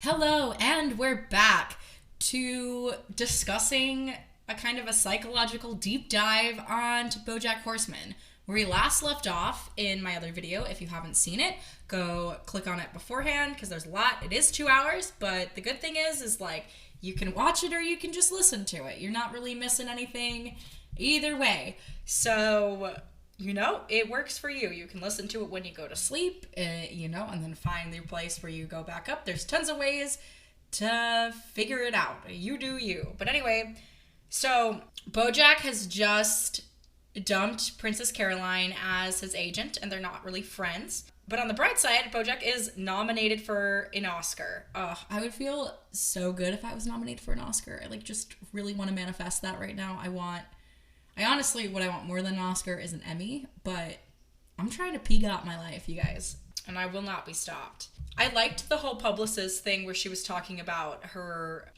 Hello, and we're back to discussing a kind of a psychological deep dive on to Bojack Horseman, where we last left off in my other video. If you haven't seen it, go click on it beforehand because there's a lot. It is 2 hours, but the good thing is like you can watch it or you can just listen to it. You're not really missing anything either way. So it works for you. You can listen to it when you go to sleep, and then find the place where you go back up. There's tons of ways to figure it out. You do you. But anyway, so Bojack has just dumped Princess Caroline as his agent, and they're not really friends. But on the bright side, Bojack is nominated for an Oscar. I would feel so good if I was nominated for an Oscar. I just really want to manifest that right now. What I want more than an Oscar is an Emmy, but I'm trying to peak out my life, you guys, and I will not be stopped. I liked the whole publicist thing where she was talking about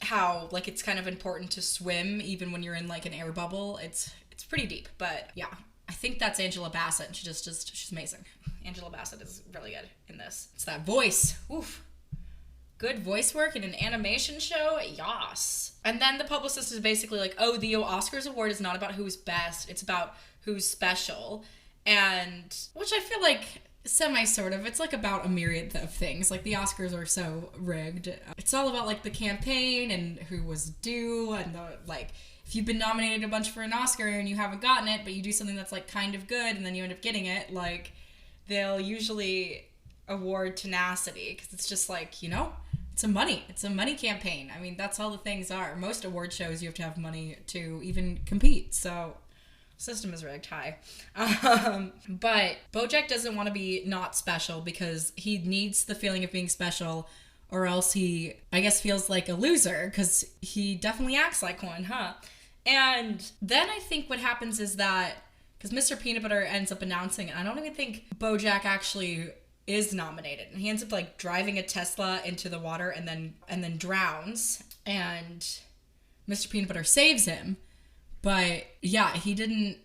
how it's kind of important to swim even when you're in an air bubble. It's pretty deep, but yeah, I think that's Angela Bassett, and she's amazing. Angela Bassett is really good in this. It's that voice. Oof. Good voice work in an animation show? Yas. And then the publicist is basically like, oh, the Oscars award is not about who's best, it's about who's special. And, which I feel like sort of, it's about a myriad of things. The Oscars are so rigged. It's all about the campaign and who was due and if you've been nominated a bunch for an Oscar and you haven't gotten it, but you do something that's kind of good and then you end up getting it, they'll usually award tenacity because it's just it's a money campaign. I mean, that's all the things are. Most award shows you have to have money to even compete. So system is rigged. High. But Bojack doesn't want to be not special because he needs the feeling of being special, or else he, I guess, feels like a loser because he definitely acts like one, huh? And then I think what happens is that because Mr. Peanut Butter ends up announcing it, I don't even think Bojack actually is nominated, and he ends up driving a Tesla into the water and then drowns, and Mr. Peanut Butter saves him. But yeah, he didn't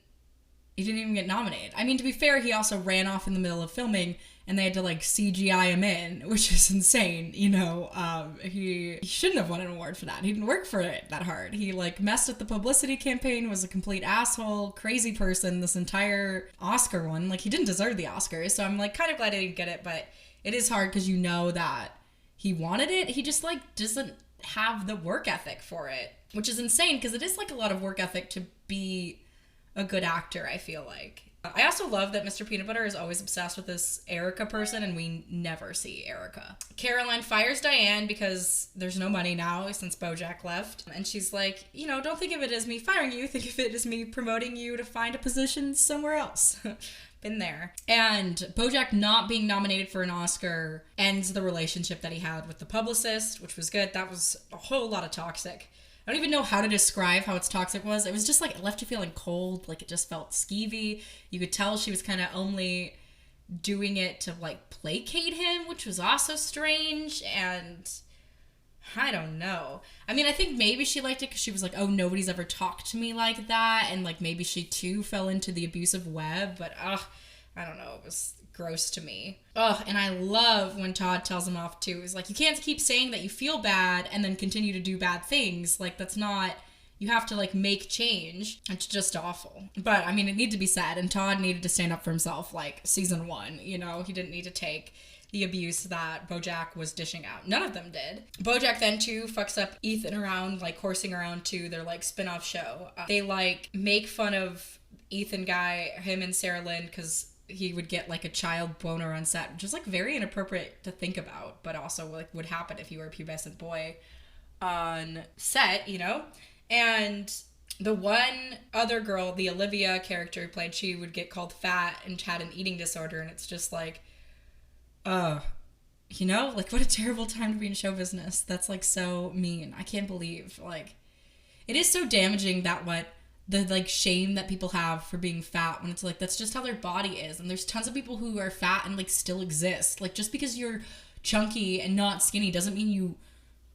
even get nominated. I mean, to be fair, he also ran off in the middle of filming and they had to CGI him in, which is insane. He shouldn't have won an award for that. He didn't work for it that hard. He messed with the publicity campaign, was a complete asshole, crazy person this entire Oscar one. He didn't deserve the Oscar. So I'm kind of glad he didn't get it, but it is hard because that he wanted it. He just doesn't have the work ethic for it, which is insane because it is a lot of work ethic to be a good actor, I feel like. I also love that Mr. Peanut Butter is always obsessed with this Erica person, and we never see Erica. Caroline fires Diane because there's no money now since Bojack left. And she's like, don't think of it as me firing you. Think of it as me promoting you to find a position somewhere else. Been there. And Bojack not being nominated for an Oscar ends the relationship that he had with the publicist, which was good. That was a whole lot of toxic. I don't even know how to describe how its toxic was. It was just it left you feeling cold. It just felt skeevy. You could tell she was kind of only doing it to placate him, which was also strange. And I don't know. I mean, I think maybe she liked it because she was like, oh, nobody's ever talked to me like that. And maybe she too fell into the abusive web. But I don't know. It was gross to me. And I love when Todd tells him off too. He's like, you can't keep saying that you feel bad and then continue to do bad things. That's not, you have to make change. It's just awful. But I mean, it needed to be said, and Todd needed to stand up for himself season 1. He didn't need to take the abuse that Bojack was dishing out. None of them did. Bojack then too fucks up Ethan around, horsing around to their spin-off show. They make fun of Ethan guy, him and Sarah Lynn, because he would get a child boner on set, which is very inappropriate to think about, but also would happen if you were a pubescent boy on set, And the one other girl, the Olivia character who played, she would get called fat and had an eating disorder, and it's just what a terrible time to be in show business. That's so mean. I can't believe it is so damaging that the shame that people have for being fat when it's that's just how their body is. And there's tons of people who are fat and still exist. Just because you're chunky and not skinny doesn't mean you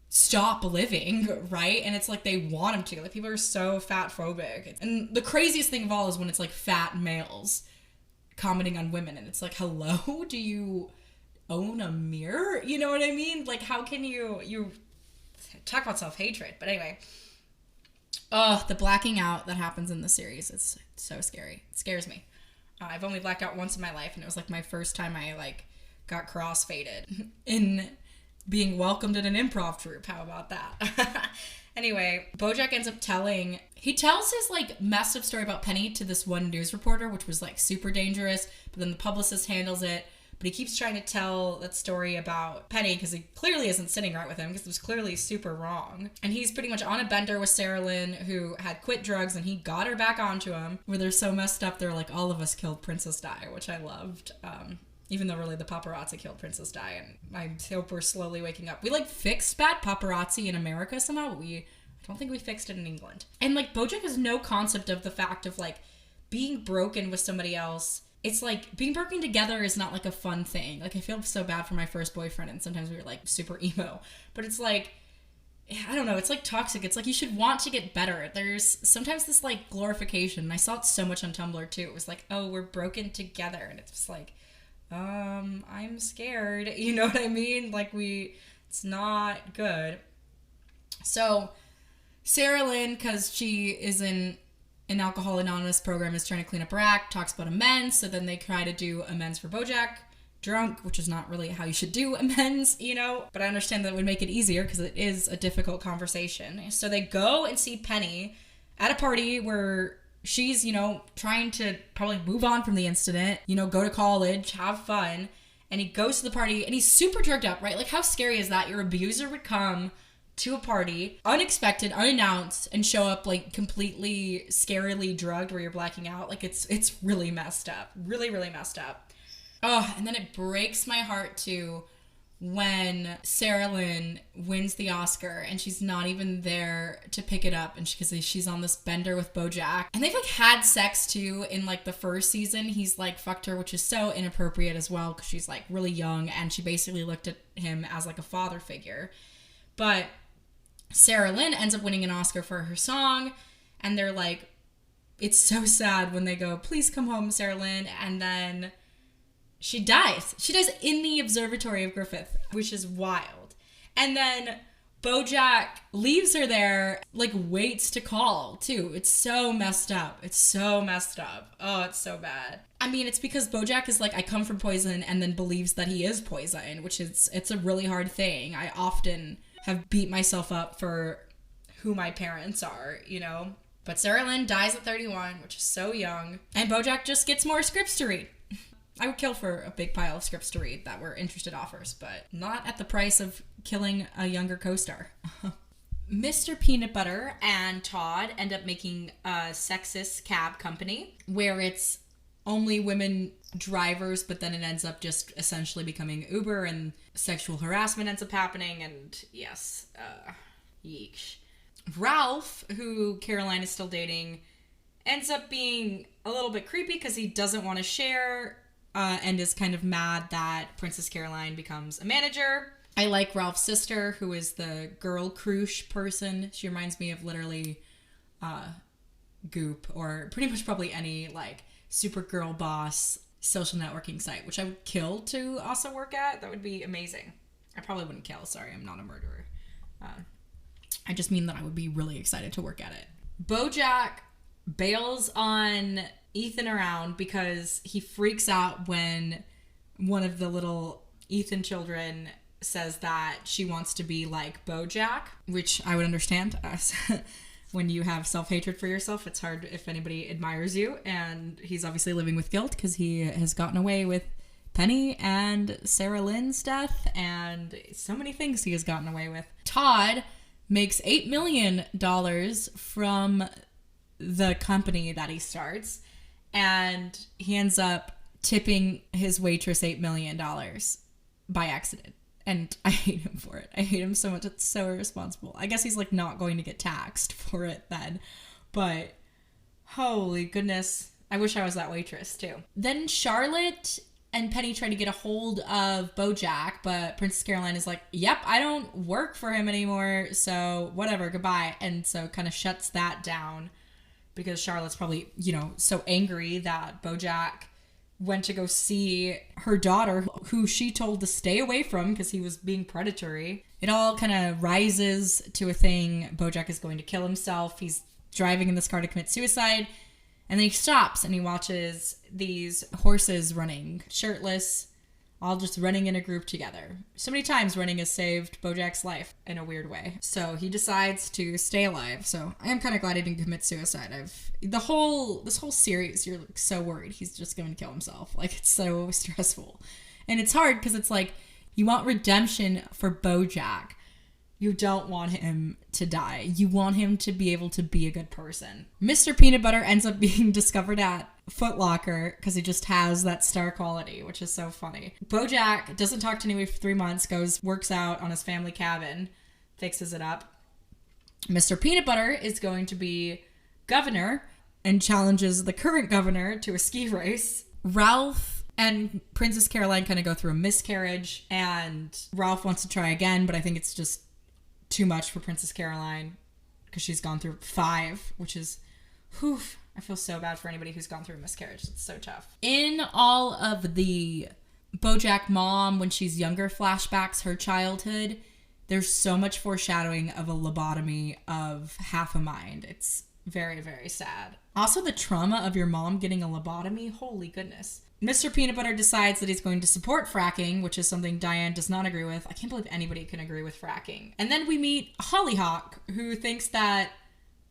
stop living, right? And it's they want them to. People are so fat phobic. And the craziest thing of all is when it's fat males commenting on women, and it's hello, do you own a mirror? You know what I mean? Like, how can you talk about self-hatred? But anyway, oh, the blacking out that happens in the series, it's so scary. It scares me. I've only blacked out once in my life, and it was like my first time I like got crossfaded in being welcomed in an improv troupe. How about that? Anyway, Bojack ends up tells his like messed up story about Penny to this one news reporter, which was like super dangerous, but then the publicist handles it. But he keeps trying to tell that story about Penny because he clearly isn't sitting right with him because it was clearly super wrong. And he's pretty much on a bender with Sarah Lynn, who had quit drugs, and he got her back onto him, where they're so messed up. They're like, all of us killed Princess Di, which I loved. Even though really the paparazzi killed Princess Di, and I hope we're slowly waking up. We like fixed bad paparazzi in America somehow, but I don't think we fixed it in England. And like Bojack has no concept of the fact of like being broken with somebody else. It's like being broken together is not like a fun thing. Like I feel so bad for my first boyfriend, and sometimes we were like super emo, but it's like, I don't know, it's like toxic. It's like you should want to get better. There's sometimes this like glorification, and I saw it so much on Tumblr too. It was like, oh, we're broken together, and it's just like, I'm scared. You know what I mean? Like it's not good. So Sarah Lynn, because she is in an Alcohol Anonymous program, is trying to clean up her act, talks about amends. So then they try to do amends for Bojack drunk, which is not really how you should do amends, you know, but I understand that it would make it easier because it is a difficult conversation. So they go and see Penny at a party where she's, you know, trying to probably move on from the incident, you know, go to college, have fun. And he goes to the party and he's super drugged up, right? Like, how scary is that? Your abuser would come to a party, unexpected, unannounced, and show up like completely scarily drugged where you're blacking out. Like, it's really messed up. Really, really messed up. Oh, and then it breaks my heart too when Sarah Lynn wins the Oscar and she's not even there to pick it up, and because she's on this bender with Bojack, and they've like had sex too in like the first season. He's like fucked her, which is so inappropriate as well because she's like really young and she basically looked at him as like a father figure. But Sarah Lynn ends up winning an Oscar for her song, and they're like, it's so sad when they go, please come home, Sarah Lynn, and then she dies. She dies in the observatory of Griffith, which is wild. And then Bojack leaves her there, like waits to call too. It's so messed up. It's so messed up. Oh, it's so bad. I mean, it's because Bojack is like, I come from poison, and then believes that he is poison, which it's a really hard thing. I often have beat myself up for who my parents are, you know? But Sarah Lynn dies at 31, which is so young. And Bojack just gets more scripts to read. I would kill for a big pile of scripts to read that were interested offers, but not at the price of killing a younger co-star. Mr. Peanut Butter and Todd end up making a sexist cab company where it's only women drivers, but then it ends up just essentially becoming Uber, and sexual harassment ends up happening, and yes, yeesh. Ralph, who Caroline is still dating, ends up being a little bit creepy because he doesn't want to share, and is kind of mad that Princess Caroline becomes a manager. I like Ralph's sister, who is the girl crush person. She reminds me of literally Goop, or pretty much probably any like super girl boss social networking site, which I would kill to also work at. That would be amazing. I probably wouldn't kill. Sorry, I'm not a murderer. I just mean that I would be really excited to work at it. Bojack bails on Ethan around because he freaks out when one of the little Ethan children says that she wants to be like Bojack, which I would understand. When you have self-hatred for yourself, it's hard if anybody admires you, and he's obviously living with guilt because he has gotten away with Penny and Sarah Lynn's death, and so many things he has gotten away with. Todd makes $8 million from the company that he starts, and he ends up tipping his waitress $8 million by accident. And I hate him for it. I hate him so much. It's so irresponsible. I guess he's like not going to get taxed for it then. But holy goodness. I wish I was that waitress too. Then Charlotte and Penny try to get a hold of Bojack, but Princess Caroline is like, yep, I don't work for him anymore, so whatever, goodbye. And so kind of shuts that down because Charlotte's probably, you know, so angry that Bojack went to go see her daughter, who she told to stay away from because he was being predatory. It all kind of rises to a thing. Bojack is going to kill himself. He's driving in this car to commit suicide. And then he stops and he watches these horses running, shirtless, all just running in a group together. So many times running has saved Bojack's life in a weird way. So he decides to stay alive. So I am kind of glad he didn't commit suicide. This whole series, you're like so worried he's just going to kill himself. Like, it's so stressful. And it's hard because it's like, you want redemption for Bojack. You don't want him to die. You want him to be able to be a good person. Mr. Peanut Butter ends up being discovered at Foot Locker because he just has that star quality, which is so funny. Bojack doesn't talk to anybody for 3 months, works out on his family cabin, fixes it up. Mr. Peanut Butter is going to be governor and challenges the current governor to a ski race. Ralph and Princess Caroline kind of go through a miscarriage, and Ralph wants to try again, but I think it's just too much for Princess Caroline because she's gone through 5, which is, whew, I feel so bad for anybody who's gone through a miscarriage. It's so tough. In all of the Bojack mom, when she's younger, flashbacks, her childhood, there's so much foreshadowing of a lobotomy of half a mind. It's very, very sad. Also, the trauma of your mom getting a lobotomy, holy goodness. Mr. Peanut Butter decides that he's going to support fracking, which is something Diane does not agree with. I can't believe anybody can agree with fracking. And then we meet Hollyhock, who thinks that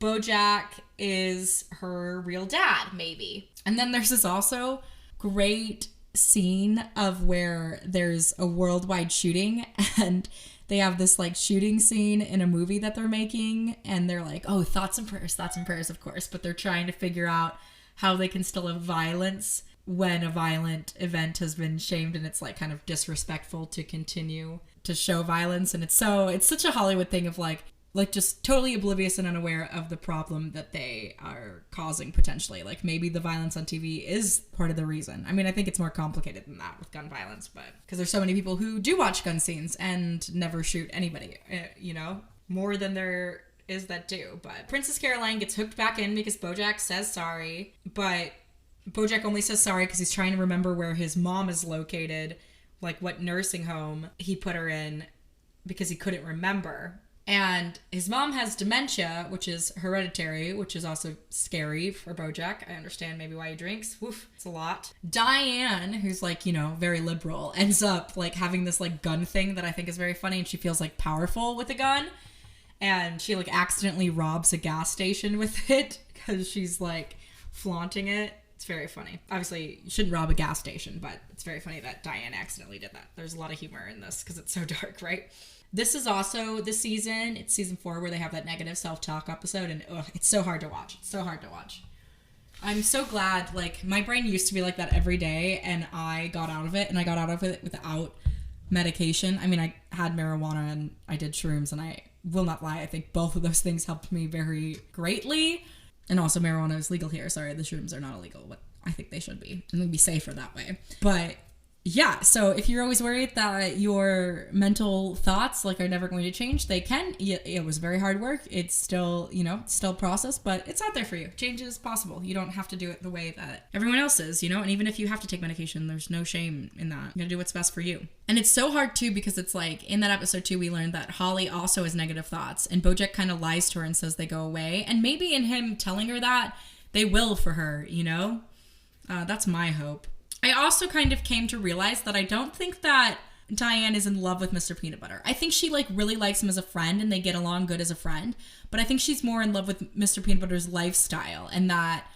Bojack is her real dad, maybe. And then there's this also great scene of where there's a worldwide shooting, and they have this like shooting scene in a movie that they're making, and they're like, oh, thoughts and prayers, of course, but they're trying to figure out how they can still have violence when a violent event has been shamed, and it's like kind of disrespectful to continue to show violence. And it's such a Hollywood thing of like just totally oblivious and unaware of the problem that they are causing potentially. Like, maybe the violence on TV is part of the reason. I mean, I think it's more complicated than that with gun violence, but because there's so many people who do watch gun scenes and never shoot anybody, more than there is that do. But Princess Caroline gets hooked back in because Bojack says sorry, but Bojack only says sorry because he's trying to remember where his mom is located, like what nursing home he put her in, because he couldn't remember. And his mom has dementia, which is hereditary, which is also scary for Bojack. I understand maybe why he drinks. Woof, it's a lot. Diane, who's like, very liberal, ends up like having this like gun thing that I think is very funny, and she feels like powerful with a gun. And she like accidentally robs a gas station with it because she's like flaunting it. It's very funny. Obviously, you shouldn't rob a gas station, but it's very funny that Diane accidentally did that. There's a lot of humor in this because it's so dark, right? This is also the season. It's season 4 where they have that negative self-talk episode, and it's so hard to watch. It's so hard to watch. I'm so glad, like, my brain used to be like that every day, and I got out of it, and I got out of it without medication. I mean, I had marijuana and I did shrooms, and I will not lie, I think both of those things helped me very greatly. And also marijuana is legal here. Sorry, the shrooms are not illegal, but I think they should be. And they'd be safer that way. But yeah, so if you're always worried that your mental thoughts are never going to change, they can. It was very hard work. It's still, still a process, but it's out there for you. Change is possible. You don't have to do it the way that everyone else is, and even if you have to take medication, there's no shame in that. You gotta do what's best for you. And it's so hard too, because it's like in that episode too, we learned that Holly also has negative thoughts, and Bojack kind of lies to her and says they go away. And maybe in him telling her that, they will for her, that's my hope. I also kind of came to realize that I don't think that Diane is in love with Mr. Peanut Butter. I think she really likes him as a friend and they get along good as a friend, but I think she's more in love with Mr. Peanut Butter's lifestyle, and that,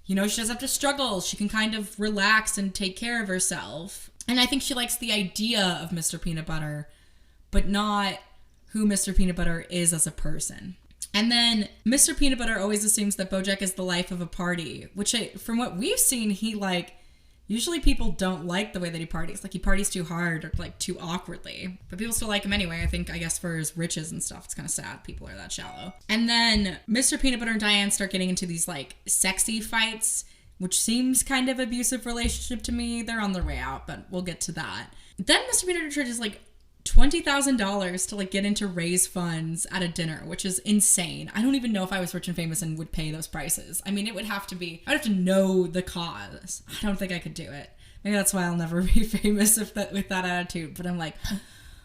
she doesn't have to struggle. She can kind of relax and take care of herself. And I think she likes the idea of Mr. Peanut Butter, but not who Mr. Peanut Butter is as a person. And then Mr. Peanut Butter always assumes that Bojack is the life of a party, which from what we've seen, usually people don't like the way that he parties. Like, he parties too hard or too awkwardly. But people still like him anyway. I guess for his riches and stuff. It's kind of sad people are that shallow. And then Mr. Peanut Butter and Diane start getting into these sexy fights, which seems kind of abusive relationship to me. They're on their way out, but we'll get to that. Then Mr. Peanut Butter charges $20,000 to get into raise funds at a dinner, which is insane. I don't even know if I was rich and famous and would pay those prices. I mean, I'd have to know the cause. I don't think I could do it. Maybe that's why I'll never be famous with that attitude. But I'm like,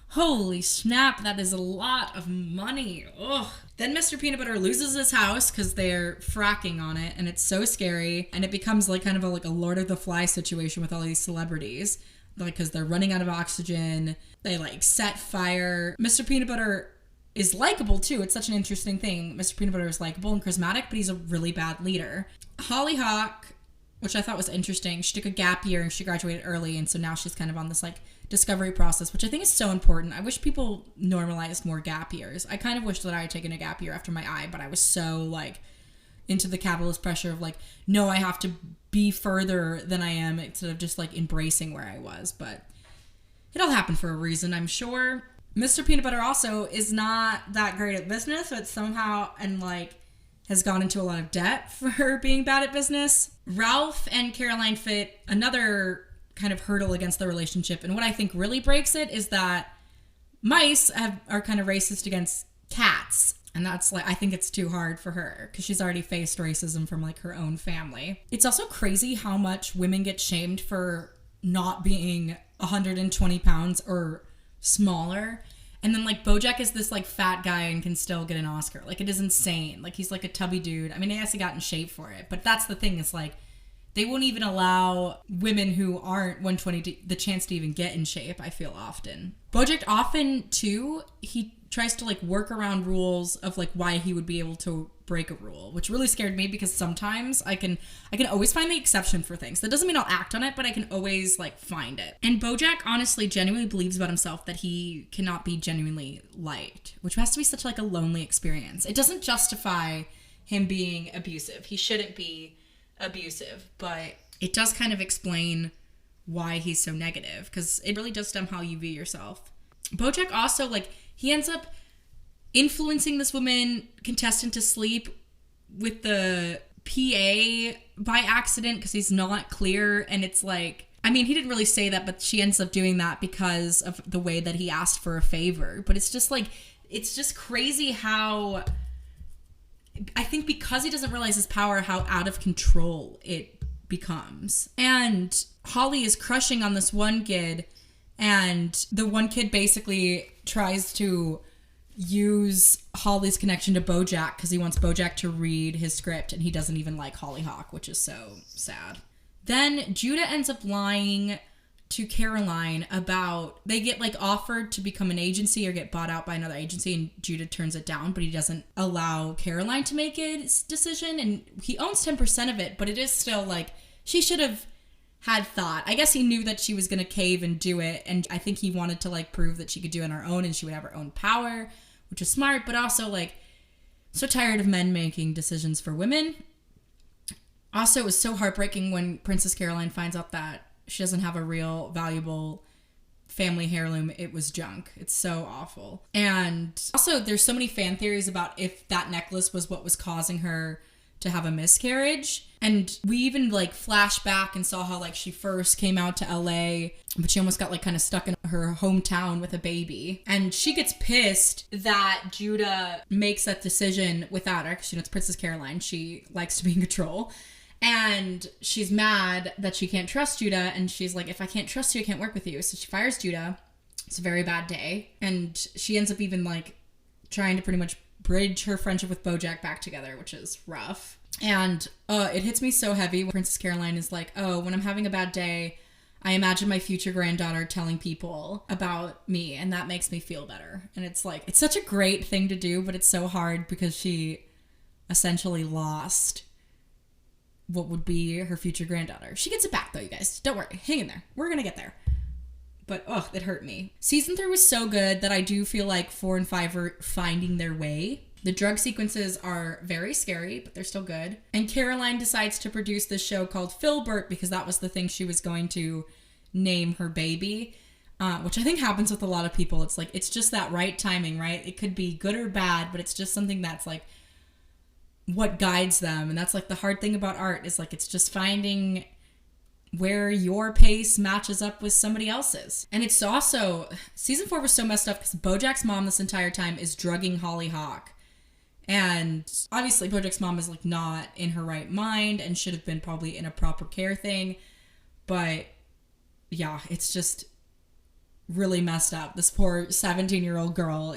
holy snap, that is a lot of money. Ugh. Then Mr. Peanut Butter loses his house because they're fracking on it, and it's so scary. And it becomes like kind of a Lord of the Flies situation with all these celebrities, like because they're running out of oxygen. They like set fire. Mr. Peanut Butter is likable too. It's such an interesting thing. Mr. Peanut Butter is likable and charismatic, but he's a really bad leader. Hollyhock, which I thought was interesting, she took a gap year and she graduated early, and so now she's kind of on this like discovery process, which I think is so important. I wish people normalized more gap years. I kind of wish that I had taken a gap year after my eye, but I was so like into the capitalist pressure of like, no, I have to be further than I am instead of just like embracing where I was. But it all happened for a reason, I'm sure. Mr. Peanut Butter also is not that great at business, but somehow and like has gone into a lot of debt for being bad at business. Ralph and Caroline fit another kind of hurdle against the relationship, and what I think really breaks it is that mice are kind of racist against cats, and that's like, I think it's too hard for her because she's already faced racism from like her own family. It's also crazy how much women get shamed for not being 120 pounds or smaller, and then like Bojack is this like fat guy and can still get an Oscar. Like, it is insane. Like, he's like a tubby dude. I mean, I guess he got in shape for it, but that's the thing, is like they won't even allow women who aren't 120 the chance to even get in shape, I feel often. Bojack often, too, he tries to, like, work around rules of, like, why he would be able to break a rule, which really scared me because sometimes I can always find the exception for things. That doesn't mean I'll act on it, but I can always, like, find it. And Bojack honestly genuinely believes about himself that he cannot be genuinely liked, which has to be such, like, a lonely experience. It doesn't justify him being abusive. He shouldn't be abusive, but it does kind of explain why he's so negative, because it really does stem how you view yourself. Bojack also, like, he ends up influencing this woman contestant to sleep with the PA by accident because he's not clear, and it's like, I mean, he didn't really say that, but she ends up doing that because of the way that he asked for a favor. But it's just like, it's just crazy how, I think because he doesn't realize his power, how out of control it becomes. And Holly is crushing on this one kid, and the one kid basically tries to use Holly's connection to Bojack because he wants Bojack to read his script, and he doesn't even like Hollyhock, which is so sad. Then Judah ends up lying to Caroline about, they get like offered to become an agency or get bought out by another agency, and Judah turns it down, but he doesn't allow Caroline to make a decision, and he owns 10% of it, but it is still like, she should have had thought. I guess he knew that she was going to cave and do it, and I think he wanted to like prove that she could do it on her own and she would have her own power, which is smart, but also like so tired of men making decisions for women. Also, it was so heartbreaking when Princess Caroline finds out that she doesn't have a real valuable family heirloom. It was junk. It's so awful. And also, there's so many fan theories about if that necklace was what was causing her to have a miscarriage. And we even like flashed back and saw how like she first came out to LA, but she almost got like kind of stuck in her hometown with a baby. And she gets pissed that Judah makes that decision without her, because, you know, it's Princess Caroline. She likes to be in control. And she's mad that she can't trust Judah. And she's like, if I can't trust you, I can't work with you. So she fires Judah. It's a very bad day. And she ends up even like trying to pretty much bridge her friendship with Bojack back together, which is rough. And it hits me so heavy when Princess Caroline is like, oh, when I'm having a bad day, I imagine my future granddaughter telling people about me, and that makes me feel better. And it's like, it's such a great thing to do, but it's so hard because she essentially lost what would be her future granddaughter. She gets it back though, you guys. Don't worry. Hang in there. We're gonna get there. But, it hurt me. Season 3 was so good that I do feel like 4 and 5 are finding their way. The drug sequences are very scary, but they're still good. And Caroline decides to produce this show called Filbert because that was the thing she was going to name her baby, which I think happens with a lot of people. It's like, it's just that right timing, right? It could be good or bad, but it's just something that's like what guides them. And that's like the hard thing about art, is like, it's just finding where your pace matches up with somebody else's. And it's also, season 4 was so messed up because Bojack's mom this entire time is drugging Hollyhock. And obviously Bojack's mom is like not in her right mind and should have been probably in a proper care thing. But yeah, it's just really messed up. This poor 17-year-old girl,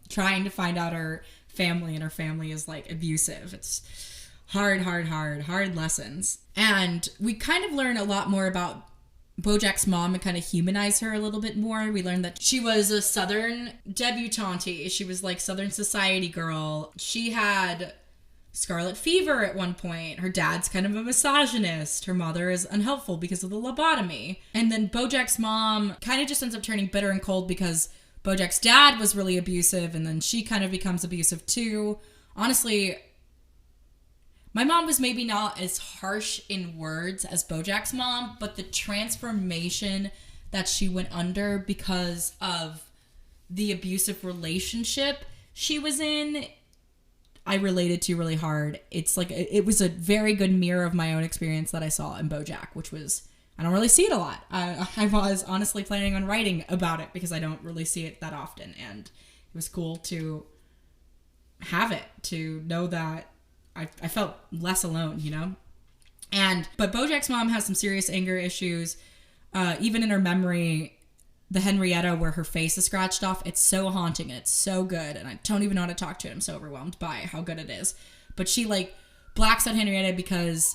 trying to find out her family, and her family is like abusive. It's hard lessons. And we kind of learn a lot more about Bojack's mom and kind of humanize her a little bit more. We learned that she was a Southern debutante. She was like Southern society girl. She had scarlet fever at one point. Her dad's kind of a misogynist. Her mother is unhelpful because of the lobotomy. And then Bojack's mom kind of just ends up turning bitter and cold because Bojack's dad was really abusive, and then she kind of becomes abusive too. Honestly, my mom was maybe not as harsh in words as Bojack's mom, but the transformation that she went under because of the abusive relationship she was in, I related to really hard. It's like, it was a very good mirror of my own experience that I saw in Bojack, which was, I don't really see it a lot. I was honestly planning on writing about it because I don't really see it that often. And it was cool to have it, to know that I felt less alone, but Bojack's mom has some serious anger issues. Even in her memory, the Henrietta where her face is scratched off, it's so haunting and it's so good. And I don't even know how to talk to it. I'm so overwhelmed by how good it is. But she like blacks out Henrietta because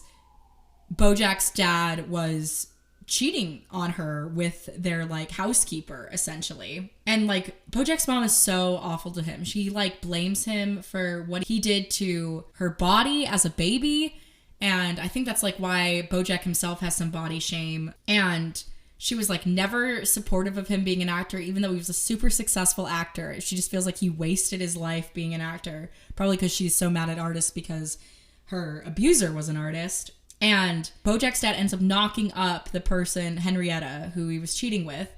Bojack's dad was cheating on her with their like housekeeper essentially. And like Bojack's mom is so awful to him. She like blames him for what he did to her body as a baby. And I think that's like why Bojack himself has some body shame. And she was like never supportive of him being an actor, even though he was a super successful actor. She just feels like he wasted his life being an actor, probably because she's so mad at artists because her abuser was an artist. And Bojack's dad ends up knocking up the person, Henrietta, who he was cheating with.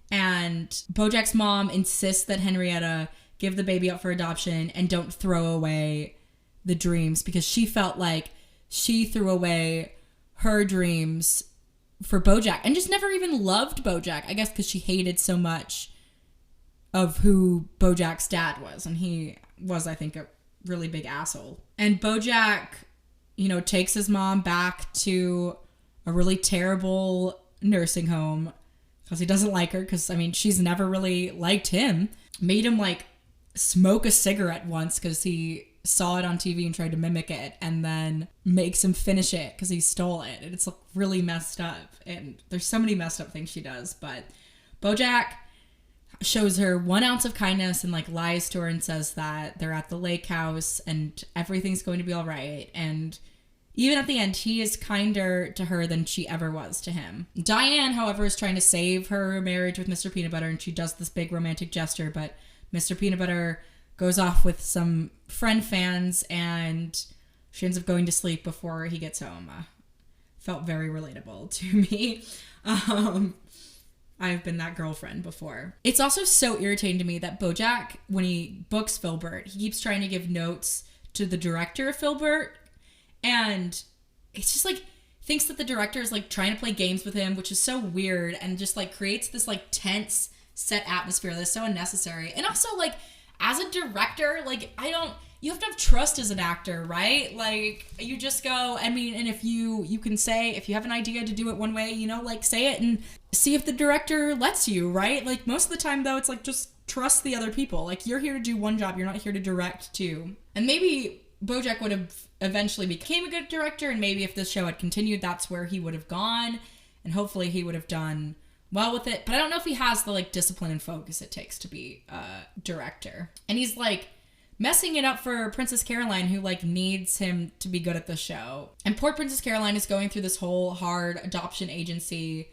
And Bojack's mom insists that Henrietta give the baby up for adoption and don't throw away the dreams, because she felt like she threw away her dreams for Bojack and just never even loved Bojack, I guess because she hated so much of who Bojack's dad was. And he was, I think, a really big asshole. And Bojack, takes his mom back to a really terrible nursing home because he doesn't like her, because, she's never really liked him. Made him, like, smoke a cigarette once because he saw it on TV and tried to mimic it, and then makes him finish it because he stole it. And it's like really messed up. And there's so many messed up things she does. But Bojack shows her 1 ounce of kindness and like lies to her and says that they're at the lake house and everything's going to be all right. And even at the end, he is kinder to her than she ever was to him. Diane, however, is trying to save her marriage with Mr. Peanut Butter, and she does this big romantic gesture, but Mr. Peanut Butter goes off with some friend fans and she ends up going to sleep before he gets home. Felt very relatable to me. I've been that girlfriend before. It's also so irritating to me that Bojack, when he books Filbert, he keeps trying to give notes to the director of Filbert. And it's just like, thinks that the director is like trying to play games with him, which is so weird, and just like creates this like tense set atmosphere that's so unnecessary. And also like, as a director, like you have to have trust as an actor, right? Like you just go, and if you can say, if you have an idea to do it one way, like say it and see if the director lets you, right? Like most of the time though, it's like, just trust the other people. Like you're here to do one job. You're not here to direct too. And maybe Bojack would have eventually became a good director, and maybe if this show had continued, that's where he would have gone, and hopefully he would have done well with it. But I don't know if he has the like discipline and focus it takes to be a director. And he's like messing it up for Princess Caroline, who like needs him to be good at the show. And poor Princess Caroline is going through this whole hard adoption agency.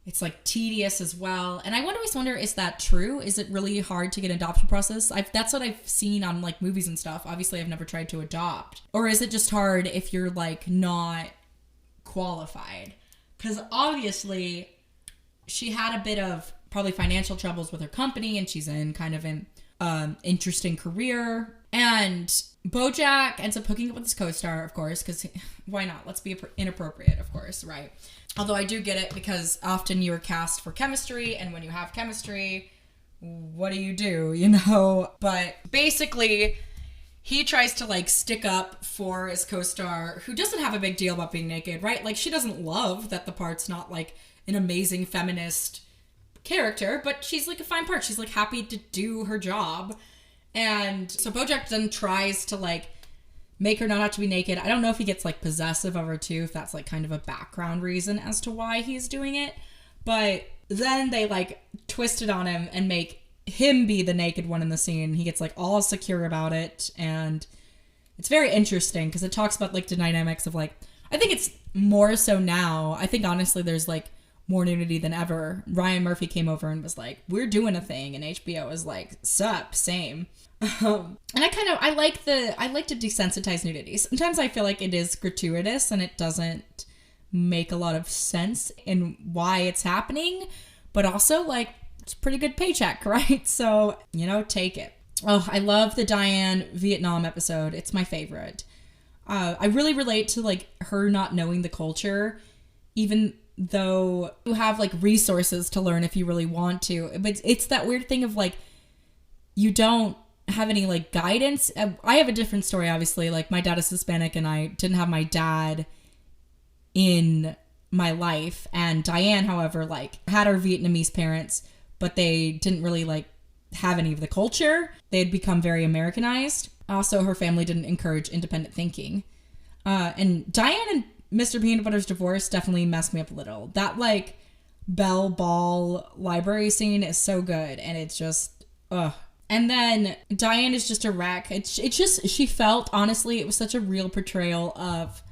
It's like tedious as well. And I always wonder, is that true? Is it really hard to get an adoption process? That's what I've seen on like movies and stuff. Obviously, I've never tried to adopt. Or is it just hard if you're like not qualified? Because obviously she had a bit of probably financial troubles with her company, and she's in kind of an interesting career. And Bojack ends up hooking up with his co-star, of course, because why not? Let's be inappropriate, of course, right? Although I do get it, because often you're cast for chemistry, and when you have chemistry, what do? But basically, he tries to like stick up for his co-star who doesn't have a big deal about being naked, right? Like she doesn't love that the part's not like an amazing feminist character, but she's like a fine part. She's like happy to do her job. And so Bojack then tries to like make her not have to be naked. I don't know if he gets like possessive of her too, if that's like kind of a background reason as to why he's doing it. But then they like twist it on him and make him be the naked one in the scene. He gets like all secure about it, and it's very interesting because it talks about like the dynamics of like, I think it's more so now. I think honestly there's like more nudity than ever. Ryan Murphy came over and was like, we're doing a thing, and HBO was like, sup, same. And I like to desensitize nudity. Sometimes I feel like it is gratuitous and it doesn't make a lot of sense in why it's happening, but also like it's a pretty good paycheck, right? So, you know, take it. Oh, I love the Diane Vietnam episode. It's my favorite. I really relate to like her not knowing the culture, even though you have like resources to learn if you really want to. But it's that weird thing of like, you don't have any like guidance. I have a different story, obviously. Like my dad is Hispanic and I didn't have my dad in my life. And Diane, however, like had her Vietnamese parents, but they didn't really like have any of the culture. They had become very Americanized. Also, her family didn't encourage independent thinking. And Diane and Mr. Peanut Butter's divorce definitely messed me up a little. That like Belle Ball library scene is so good, and it's just ugh. And then Diane is just a wreck. It's just, she felt, honestly, it was such a real portrayal of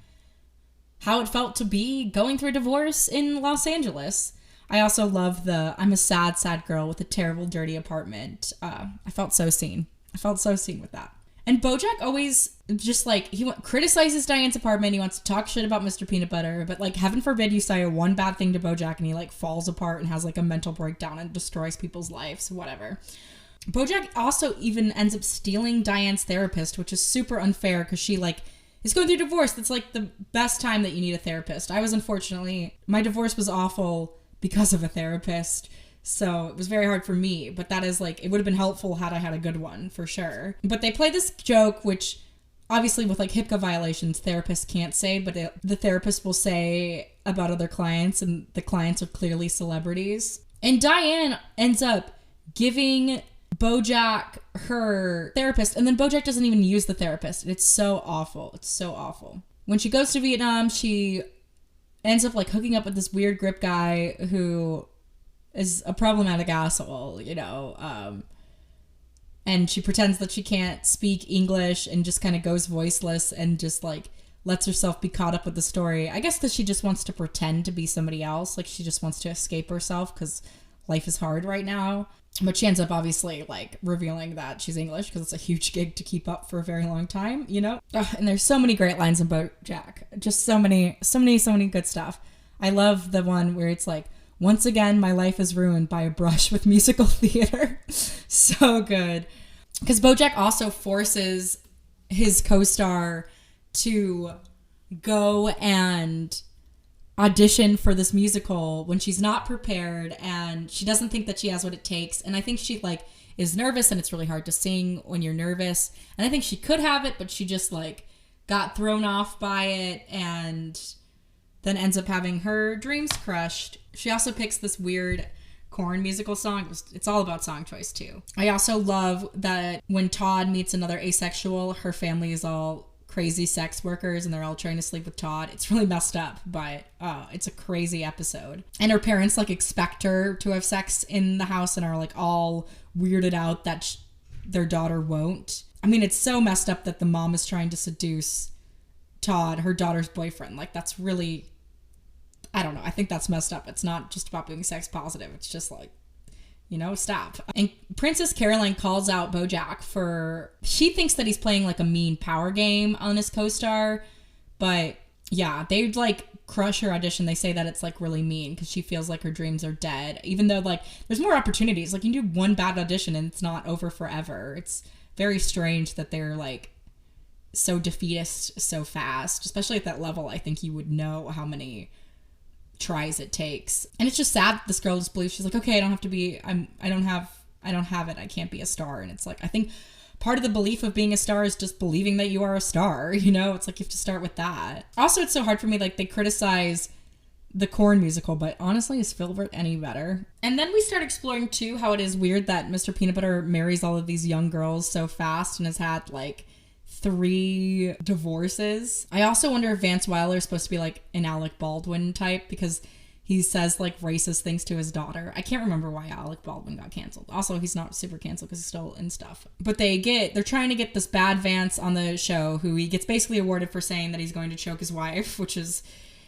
how it felt to be going through a divorce in Los Angeles. I also love the I'm a sad, sad girl with a terrible, dirty apartment. I felt so seen. I felt so seen with that. And Bojack always just like, he criticizes Diane's apartment. He wants to talk shit about Mr. Peanut Butter. But like, heaven forbid you say one bad thing to Bojack and he like falls apart and has like a mental breakdown and destroys people's lives, whatever. Bojack also even ends up stealing Diane's therapist, which is super unfair because she like is going through divorce. That's like the best time that you need a therapist. My divorce was awful because of a therapist. So it was very hard for me, but that is like, it would have been helpful had I had a good one for sure. But they play this joke, which obviously with like HIPAA violations, therapists can't say, but the therapist will say about other clients, and the clients are clearly celebrities. And Diane ends up giving Bojack her therapist, and then Bojack doesn't even use the therapist. And it's so awful. It's so awful. When she goes to Vietnam, she ends up like hooking up with this weird grip guy who is a problematic asshole, you know, and she pretends that she can't speak English and just kind of goes voiceless and just like lets herself be caught up with the story. I guess that she just wants to pretend to be somebody else. Like she just wants to escape herself because life is hard right now. But she ends up obviously like revealing that she's English because it's a huge gig to keep up for a very long time, you know? Ugh, and there's so many great lines in Bojack. Just so many good stuff. I love the one where it's like, once again, my life is ruined by a brush with musical theater. So good. Because Bojack also forces his co-star to go and audition for this musical when she's not prepared and she doesn't think that she has what it takes. And I think she like is nervous, and it's really hard to sing when you're nervous. And I think she could have it, but she just like got thrown off by it and then ends up having her dreams crushed. She also picks this weird Korn musical song. It's all about song choice too. I also love that when Todd meets another asexual, her family is all crazy sex workers and they're all trying to sleep with Todd. It's really messed up, but it's a crazy episode. And her parents like expect her to have sex in the house and are like all weirded out that their daughter won't. I mean, it's so messed up that the mom is trying to seduce Todd, her daughter's boyfriend. Like that's really, I don't know. I think that's messed up. It's not just about being sex positive. It's just like, you know, stop. And Princess Caroline calls out Bojack she thinks that he's playing like a mean power game on his co-star. But yeah, they like crush her audition. They say that it's like really mean because she feels like her dreams are dead. Even though like there's more opportunities. Like you can do one bad audition and it's not over forever. It's very strange that they're like so defeatist so fast. Especially at that level, I think you would know how many tries it takes. And it's just sad that this girl just believes she's like, okay, I don't have it, I can't be a star. And it's like, I think part of the belief of being a star is just believing that you are a star, you know? It's like you have to start with that. Also, it's so hard for me, like, they criticize the Corn musical, but honestly, is Filbert any better? And then we start exploring, too, how it is weird that Mr. Peanut Butter marries all of these young girls so fast and has had, like, 3 divorces. I also wonder if Vance Wilder is supposed to be, like, an Alec Baldwin type, because he says, like, racist things to his daughter. I can't remember why Alec Baldwin got canceled. Also, he's not super canceled because he's still in stuff. But they're trying to get this bad Vance on the show, who he gets basically awarded for saying that he's going to choke his wife, which is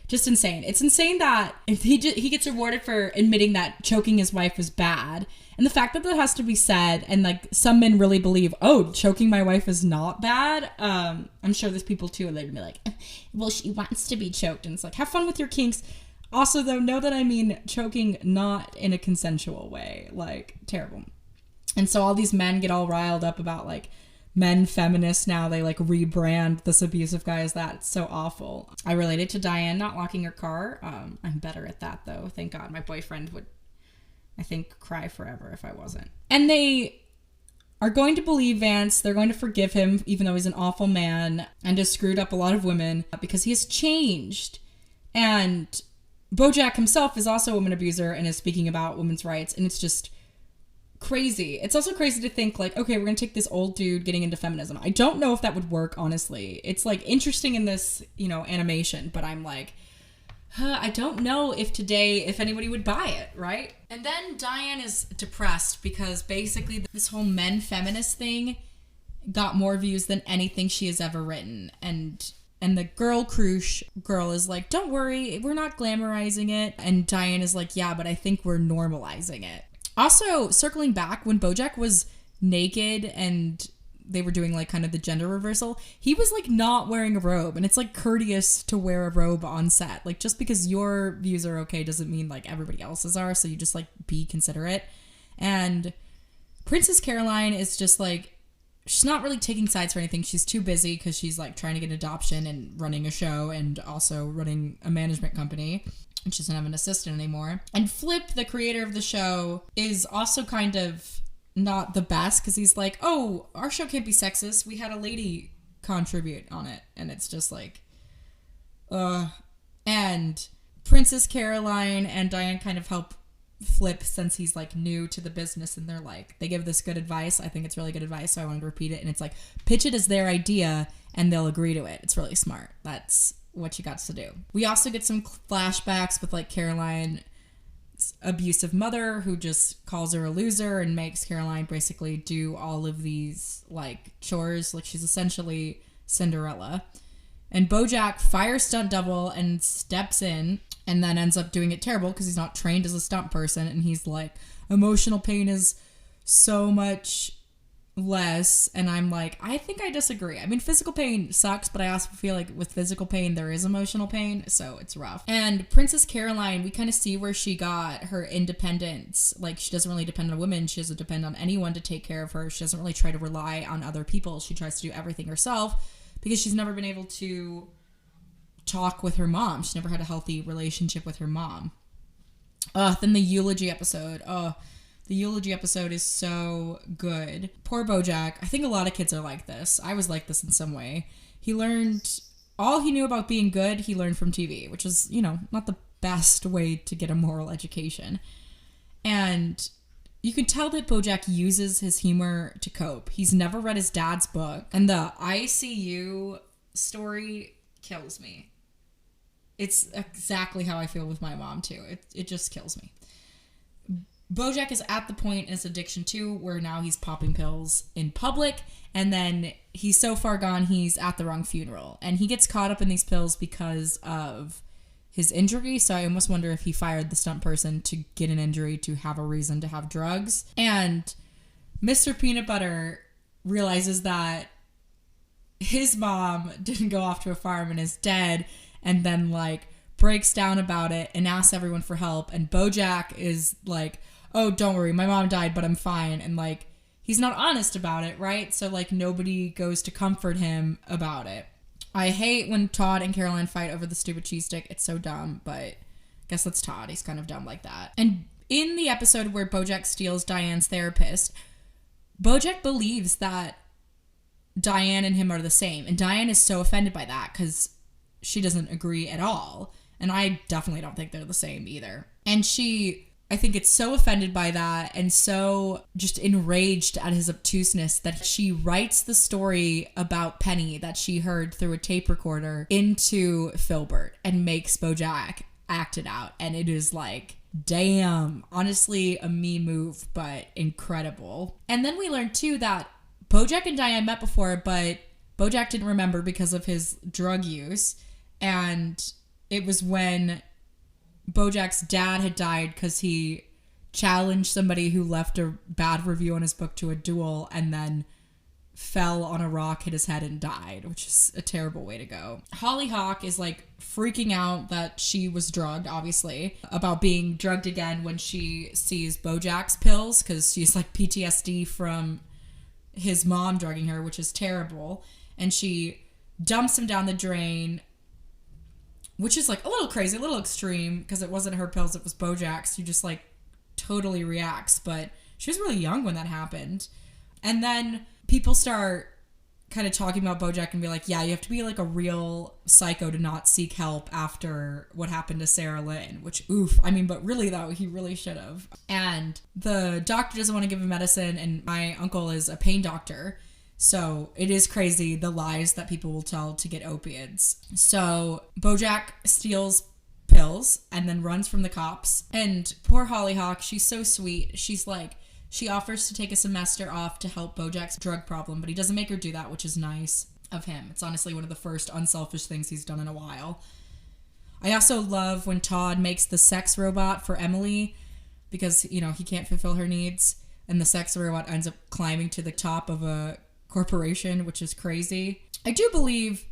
just insane. It's insane that if he gets awarded for admitting that choking his wife was bad. And the fact that that has to be said, and like some men really believe, oh, choking my wife is not bad. I'm sure there's people too, and they'd be like, well, she wants to be choked. And it's like, have fun with your kinks. Also, though, know that I mean choking not in a consensual way. Like, terrible. And so all these men get all riled up about, like, men feminists now. They, like, rebrand this abusive guy as that. It's so awful. I related to Diane not locking her car. I'm better at that, though. Thank God. My boyfriend would, I think, cry forever if I wasn't. And they are going to believe Vance. They're going to forgive him, even though he's an awful man and has screwed up a lot of women, because he has changed. And Bojack himself is also a woman abuser and is speaking about women's rights, and it's just crazy. It's also crazy to think, like, okay, we're gonna take this old dude getting into feminism. I don't know if that would work, honestly. It's, like, interesting in this, you know, animation, but I'm like, I don't know if anybody would buy it, right? And then Diane is depressed because basically this whole men feminist thing got more views than anything she has ever written, and the girl crush girl is like, don't worry, we're not glamorizing it. And Diane is like, yeah, but I think we're normalizing it. Also, circling back, when Bojack was naked and they were doing, like, kind of the gender reversal, he was, like, not wearing a robe. And it's, like, courteous to wear a robe on set. Like, just because your views are okay doesn't mean, like, everybody else's are. So you just, like, be considerate. And Princess Caroline is just, like, she's not really taking sides for anything. She's too busy because she's, like, trying to get adoption and running a show and also running a management company. And she doesn't have an assistant anymore. And Flip, the creator of the show, is also kind of not the best because he's like, oh, our show can't be sexist. We had a lady contribute on it. And it's just like, And Princess Caroline and Diane kind of help Flip since he's, like, new to the business, and they're like, they give this good advice. I think it's really good advice, so I wanted to repeat it. And it's like, pitch it as their idea and they'll agree to it. It's really smart. That's what you got to do. We also get some flashbacks with, like, Caroline's abusive mother, who just calls her a loser and makes Caroline basically do all of these, like, chores. Like, she's essentially Cinderella. And Bojack fires stunt double and steps in, and then ends up doing it terrible because he's not trained as a stunt person. And he's like, emotional pain is so much less. And I'm like, I think I disagree. I mean, physical pain sucks, but I also feel like with physical pain, there is emotional pain. So it's rough. And Princess Caroline, we kind of see where she got her independence. Like, she doesn't really depend on women. She doesn't depend on anyone to take care of her. She doesn't really try to rely on other people. She tries to do everything herself because she's never been able to talk with her mom. She's never had a healthy relationship with her mom. Then the eulogy episode. The eulogy episode is so good. Poor Bojack. I think a lot of kids are like this. I was like this in some way. He learned all he knew about being good, he learned from TV, which is, you know, not the best way to get a moral education. And you can tell that Bojack uses his humor to cope. He's never read his dad's book. And the ICU story kills me. It's exactly how I feel with my mom, too. It just kills me. Bojack is at the point in his addiction, too, where now he's popping pills in public, and then he's so far gone, he's at the wrong funeral. And he gets caught up in these pills because of his injury, so I almost wonder if he fired the stunt person to get an injury to have a reason to have drugs. And Mr. Peanut Butter realizes that his mom didn't go off to a farm and is dead, and then, like, breaks down about it and asks everyone for help. And Bojack is like, oh, don't worry, my mom died, but I'm fine. And, like, he's not honest about it, right? So, like, nobody goes to comfort him about it. I hate when Todd and Caroline fight over the stupid cheese stick. It's so dumb, but I guess that's Todd. He's kind of dumb like that. And in the episode where Bojack steals Diane's therapist, Bojack believes that Diane and him are the same. And Diane is so offended by that because she doesn't agree at all. And I definitely don't think they're the same either. And she, I think, it's so offended by that and so just enraged at his obtuseness that she writes the story about Penny that she heard through a tape recorder into Filbert and makes Bojack act it out. And it is like, damn, honestly, a me move, but incredible. And then we learned too that Bojack and Diane met before, but Bojack didn't remember because of his drug use. And it was when Bojack's dad had died because he challenged somebody who left a bad review on his book to a duel and then fell on a rock, hit his head, and died, which is a terrible way to go. Hollyhock is like freaking out that she was drugged, obviously, about being drugged again when she sees Bojack's pills because she's like PTSD from his mom drugging her, which is terrible. And she dumps him down the drain, which is like a little crazy, a little extreme because it wasn't her pills, it was Bojack's. She just like totally reacts, but she was really young when that happened. And then people start kind of talking about Bojack and be like, yeah, you have to be like a real psycho to not seek help after what happened to Sarah Lynn, which, oof. I mean, but really though, he really should have. And the doctor doesn't want to give him medicine, and my uncle is a pain doctor. So it is crazy the lies that people will tell to get opiates. So Bojack steals pills and then runs from the cops. And poor Hollyhock, she's so sweet. She's like, she offers to take a semester off to help Bojack's drug problem, but he doesn't make her do that, which is nice of him. It's honestly one of the first unselfish things he's done in a while. I also love when Todd makes the sex robot for Emily because, you know, he can't fulfill her needs. And the sex robot ends up climbing to the top of a corporation, which is crazy. I do believe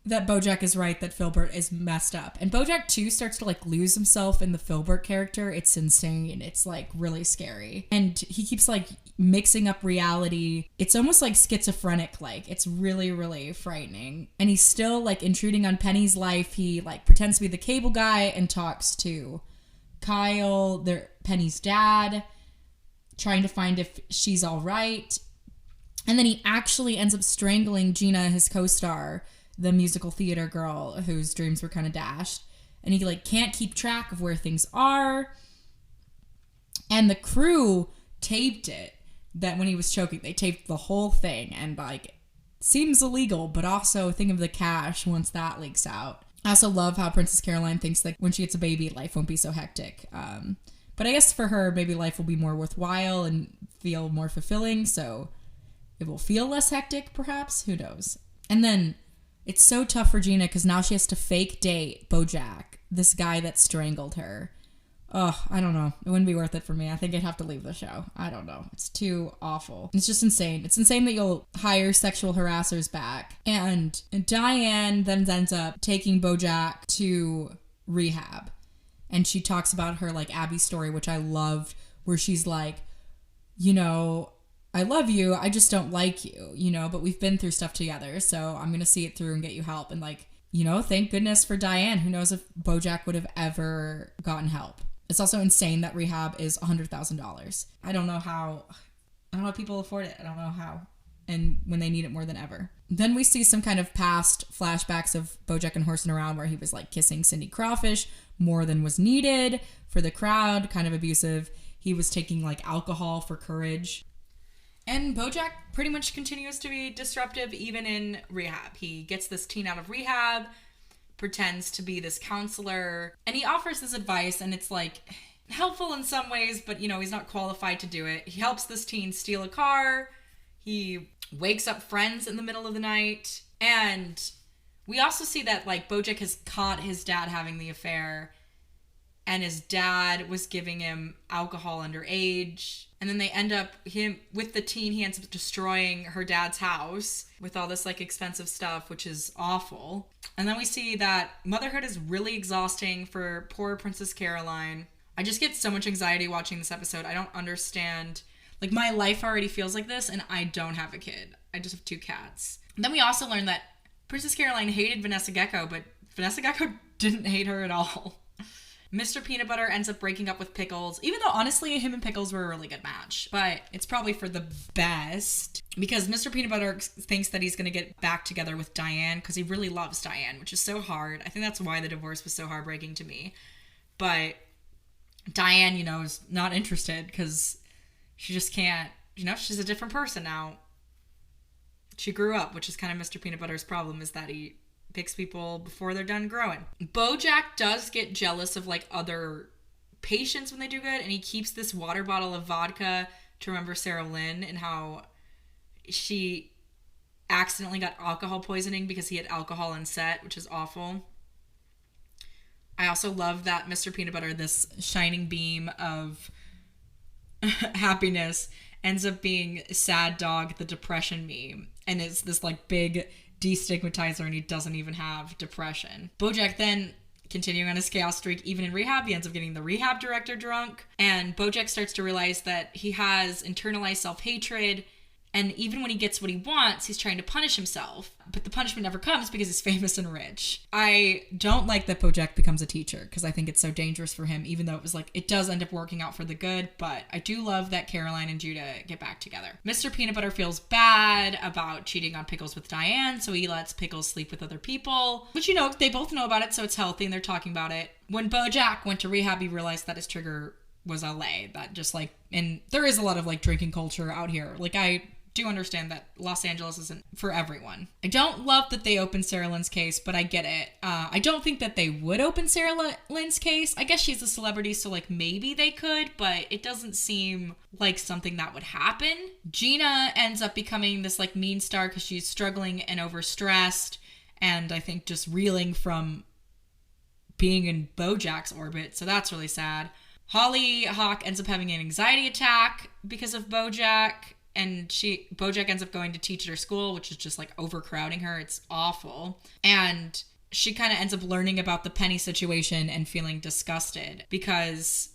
that Bojack is right that Filbert is messed up. And Bojack too starts to like lose himself in the Filbert character. It's insane. It's like really scary. And he keeps like mixing up reality. It's almost like schizophrenic. Like it's really, really frightening. And he's still like intruding on Penny's life. He like pretends to be the cable guy and talks to Kyle, Penny's dad, trying to find if she's all right. And then he actually ends up strangling Gina, his co-star, the musical theater girl whose dreams were kind of dashed. And he like can't keep track of where things are. And the crew taped it, that when he was choking, they taped the whole thing. And like, seems illegal, but also think of the cash once that leaks out. I also love how Princess Caroline thinks that when she gets a baby, life won't be so hectic. But I guess for her, maybe life will be more worthwhile and feel more fulfilling. So it will feel less hectic, perhaps. Who knows? And then it's so tough for Gina because now she has to fake date Bojack, this guy that strangled her. Oh, I don't know. It wouldn't be worth it for me. I think I'd have to leave the show. I don't know. It's too awful. It's just insane. It's insane that you'll hire sexual harassers back. And Diane then ends up taking Bojack to rehab. And she talks about her like Abby story, which I loved, where she's like, you know, I love you, I just don't like you, you know, but we've been through stuff together, so I'm gonna see it through and get you help. And like, you know, thank goodness for Diane. Who knows if Bojack would have ever gotten help. It's also insane that rehab is $100,000. I don't know how people afford it. I don't know how. And when they need it more than ever. Then we see some kind of past flashbacks of Bojack and horsing around where he was like kissing Cindy Crawfish more than was needed for the crowd, kind of abusive. He was taking like alcohol for courage. And Bojack pretty much continues to be disruptive even in rehab. He gets this teen out of rehab, pretends to be this counselor, and he offers this advice, and it's like helpful in some ways, but you know, he's not qualified to do it. He helps this teen steal a car. He wakes up friends in the middle of the night. And we also see that like Bojack has caught his dad having the affair, and his dad was giving him alcohol underage. And then they end up, with the teen, he ends up destroying her dad's house with all this like expensive stuff, which is awful. And then we see that motherhood is really exhausting for poor Princess Caroline. I just get so much anxiety watching this episode. I don't understand. Like, my life already feels like this, and I don't have a kid. I just have 2 cats. And then we also learned that Princess Caroline hated Vanessa Gecko, but Vanessa Gecko didn't hate her at all. Mr. Peanut Butter ends up breaking up with Pickles, even though honestly him and Pickles were a really good match. But it's probably for the best because Mr. Peanut Butter thinks that he's going to get back together with Diane because he really loves Diane, which is so hard. I think that's why the divorce was so heartbreaking to me. But Diane, is not interested because she just can't, she's a different person now. She grew up, which is kind of Mr. Peanut Butter's problem, is that he picks people before they're done growing. Bojack does get jealous of other patients when they do good, and he keeps this water bottle of vodka to remember Sarah Lynn and how she accidentally got alcohol poisoning because he had alcohol on set, which is awful. I also love that Mr. Peanut Butter, this shining beam of happiness, ends up being Sad Dog, the depression meme, and it's this big destigmatizer, and he doesn't even have depression. Bojack then, continuing on his chaos streak, even in rehab, he ends up getting the rehab director drunk, and Bojack starts to realize that he has internalized self-hatred, and even when he gets what he wants, he's trying to punish himself. But the punishment never comes because he's famous and rich. I don't like that Bojack becomes a teacher because I think it's so dangerous for him, even though it does end up working out for the good. But I do love that Caroline and Judah get back together. Mr. Peanut Butter feels bad about cheating on Pickles with Diane, so he lets Pickles sleep with other people. Which, they both know about it, so it's healthy and they're talking about it. When Bojack went to rehab, he realized that his trigger was LA. That just and there is a lot of drinking culture out here. I do understand that Los Angeles isn't for everyone. I don't love that they opened Sarah Lynn's case, but I get it. I don't think that they would open Sarah Lynn's case. I guess she's a celebrity, so maybe they could, but it doesn't seem like something that would happen. Gina ends up becoming this mean star because she's struggling and overstressed, and I think just reeling from being in Bojack's orbit, so that's really sad. Holly Hawk ends up having an anxiety attack because of Bojack. And Bojack ends up going to teach at her school, which is just overcrowding her. It's awful. And she kind of ends up learning about the Penny situation and feeling disgusted because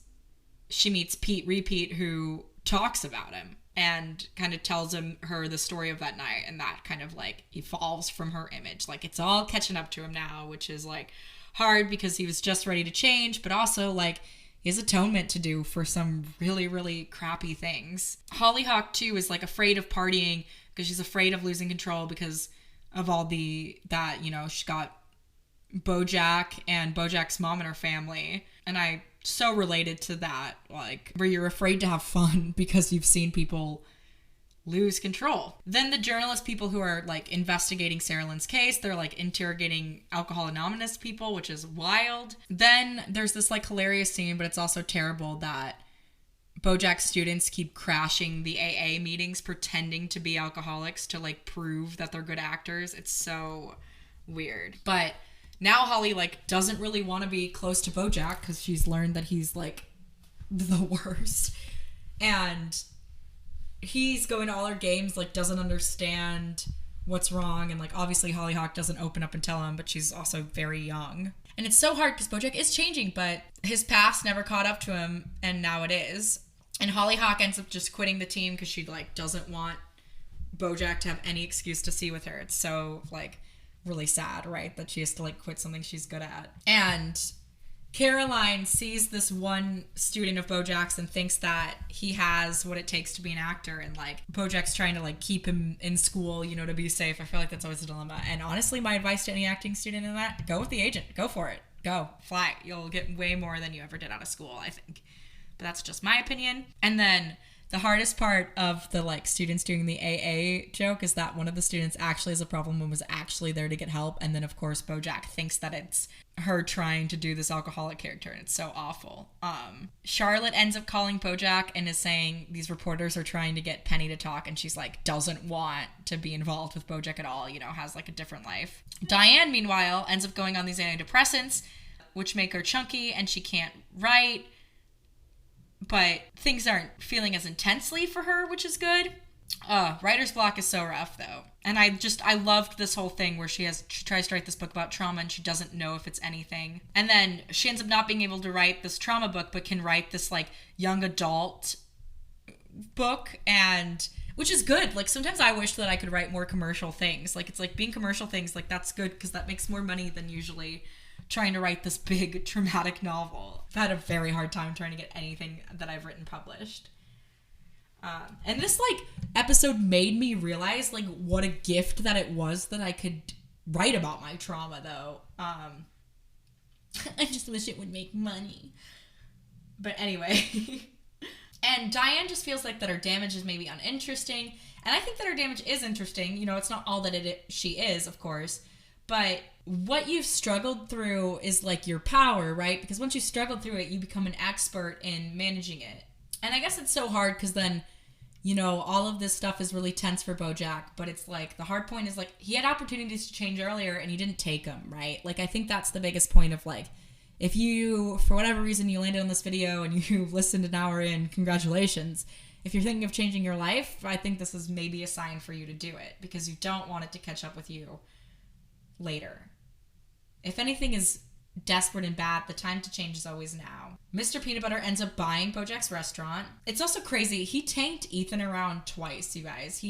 she meets Pete Repeat, who talks about him and kind of tells her the story of that night. And that kind of he falls from her image. It's all catching up to him now, which is hard because he was just ready to change, but also he has atonement to do for some really, really crappy things. Hollyhock, too, is afraid of partying because she's afraid of losing control because of all she got Bojack and Bojack's mom in her family. And I so related to that, where you're afraid to have fun because you've seen people lose control. Then the journalist people who are investigating Sarah Lynn's case, they're interrogating Alcohol Anonymous people, which is wild. Then there's this hilarious scene, but it's also terrible, that Bojack's students keep crashing the AA meetings pretending to be alcoholics to prove that they're good actors. It's so weird. But now Holly doesn't really want to be close to Bojack because she's learned that he's the worst. And he's going to all her games, doesn't understand what's wrong. And, obviously Hollyhock doesn't open up and tell him, but she's also very young. And it's so hard because Bojack is changing, but his past never caught up to him, and now it is. And Hollyhock ends up just quitting the team because she, doesn't want Bojack to have any excuse to see with her. It's so, really sad, right? That she has to, quit something she's good at. And Caroline sees this one student of Bojack's and thinks that he has what it takes to be an actor, and Bojack's trying to keep him in school, to be safe. I feel that's always a dilemma. And honestly, my advice to any acting student in that, go with the agent. Go for it. Go. Fly. You'll get way more than you ever did out of school, I think. But that's just my opinion. And then the hardest part of the students doing the AA joke is that one of the students actually has a problem and was actually there to get help. And then of course Bojack thinks that it's her trying to do this alcoholic character, and it's so awful. Charlotte ends up calling Bojack and is saying these reporters are trying to get Penny to talk, and she's doesn't want to be involved with Bojack at all, has a different life. Diane, meanwhile, ends up going on these antidepressants, which make her chunky, and she can't write. But things aren't feeling as intensely for her, which is good. Writer's block is so rough, though. And I loved this whole thing where she tries to write this book about trauma and she doesn't know if it's anything. And then she ends up not being able to write this trauma book, but can write this young adult book, and which is good. Sometimes I wish that I could write more commercial things. It's being commercial things, that's good because that makes more money than usually trying to write this big traumatic novel. I've had a very hard time trying to get anything that I've written published. And this like episode made me realize like what a gift that it was that I could write about my trauma, though. I just wish it would make money. But anyway. And Diane just feels like that her damage is maybe uninteresting. And I think that her damage is interesting. You know, it's not all that she is, of course. But what you've struggled through is like your power, right? Because once you struggle through it, you become an expert in managing it. And I guess it's so hard because then, you know, all of this stuff is really tense for Bojack. But it's like, the hard point is like, he had opportunities to change earlier and he didn't take them, right? Like, I think that's the biggest point of like, if you, for whatever reason, you landed on this video and you've listened an hour in, congratulations. If you're thinking of changing your life, I think this is maybe a sign for you to do it because you don't want it to catch up with you later. If anything is desperate and bad, the time to change is always now. Mr. Peanut Butter ends up buying Bojack's restaurant. It's also crazy. He tanked Ethan around twice, you guys.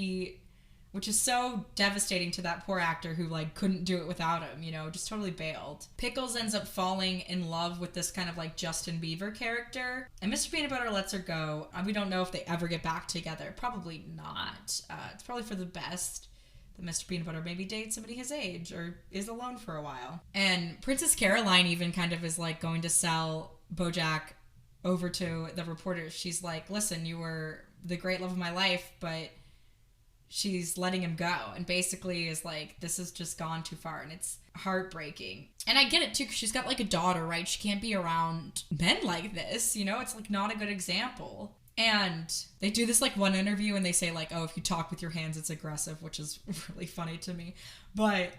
Which is so devastating to that poor actor who like couldn't do it without him, you know, just totally bailed. Pickles ends up falling in love with this kind of like Justin Bieber character. And Mr. Peanut Butter lets her go. We don't know if they ever get back together. Probably not. It's probably for the best that Mr. Peanut Butter maybe dates somebody his age or is alone for a while. And Princess Caroline even kind of is like going to sell Bojack over to the reporters. She's like, listen, you were the great love of my life, but she's letting him go and basically is like, this has just gone too far and it's heartbreaking. And I get it too because she's got like a daughter, right? She can't be around men like this, you know? It's like not a good example. And they do this like one interview and they say like, oh, if you talk with your hands, it's aggressive, which is really funny to me. But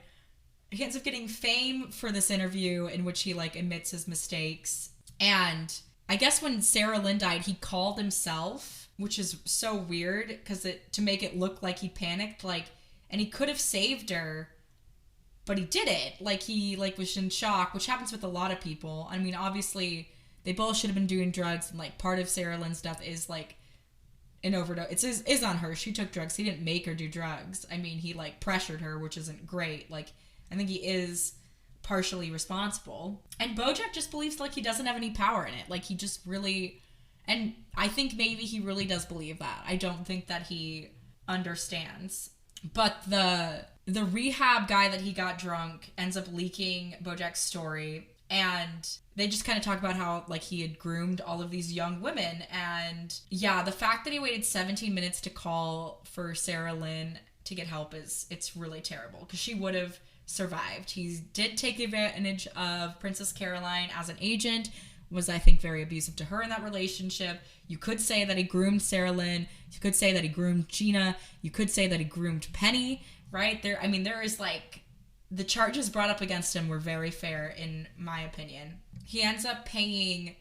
he ends up getting fame for this interview in which he like admits his mistakes. And I guess when Sarah Lynn died, he called himself, which is so weird because to make it look like he panicked, like, and he could have saved her, but he didn't. Like he like was in shock, which happens with a lot of people. I mean, obviously they both should have been doing drugs, and like part of Sarah Lynn's death is like an overdose. It is on her. She took drugs. He didn't make her do drugs. I mean, he like pressured her, which isn't great. Like, I think he is partially responsible. And Bojack just believes like he doesn't have any power in it. Like he just really, and I think maybe he really does believe that. I don't think that he understands. But the rehab guy that he got drunk ends up leaking Bojack's story. And they just kind of talk about how like he had groomed all of these young women. And yeah, the fact that he waited 17 minutes to call for Sarah Lynn to get help it's really terrible because she would have survived. He did take advantage of Princess Caroline as an agent, was I think very abusive to her in that relationship. You could say that he groomed Sarah Lynn. You could say that he groomed Gina. You could say that he groomed Penny, right? There is like, the charges brought up against him were very fair, in my opinion. He ends up paying